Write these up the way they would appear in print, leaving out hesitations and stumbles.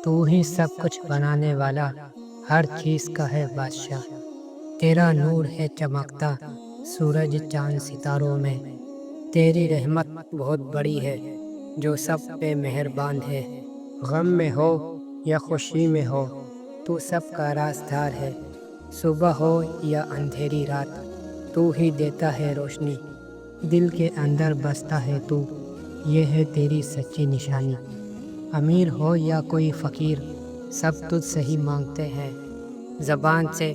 تو ہی سب کچھ بنانے والا، ہر چیز کا ہے بادشاہ۔ تیرا نور ہے چمکتا سورج چاند ستاروں میں، تیری رحمت بہت بڑی ہے جو سب پہ مہربان ہے۔ غم میں ہو یا خوشی میں ہو تو سب کا رازدار ہے، صبح ہو یا اندھیری رات تو ہی دیتا ہے روشنی۔ دل کے اندر بستا ہے تو، یہ ہے تیری سچی نشانی۔ امیر ہو یا کوئی فقیر سب تجھ سے ہی مانگتے ہیں، زبان سے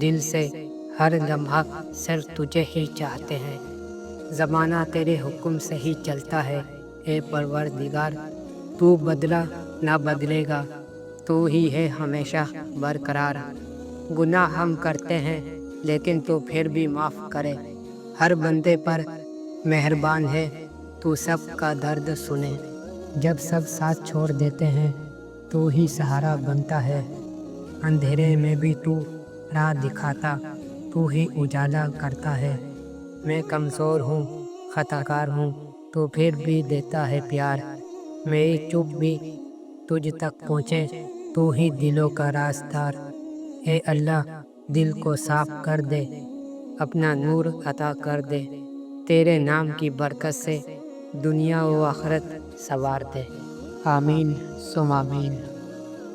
دل سے ہر لمحہ صرف تجھے ہی چاہتے ہیں۔ زمانہ تیرے حکم سے ہی چلتا ہے اے پروردگار، تو بدلا نہ بدلے گا، تو ہی ہے ہمیشہ برقرار۔ گناہ ہم کرتے ہیں لیکن تو پھر بھی معاف کرے، ہر بندے پر مہربان ہے تو سب کا درد سنے۔ جب سب ساتھ چھوڑ دیتے ہیں تو ہی سہارا بنتا ہے، اندھیرے میں بھی تو راہ دکھاتا، تو ہی اجالا کرتا ہے۔ میں کمزور ہوں، خطا کار ہوں، تو پھر بھی دیتا ہے پیار۔ میری چپ بھی تجھ تک پہنچے تو ہی دلوں کا رازدار۔ اے اللہ دل کو صاف کر دے، اپنا نور عطا کر دے، تیرے نام کی برکت سے دنیا و آخرت سنوار دے۔ آمین ثم آمین۔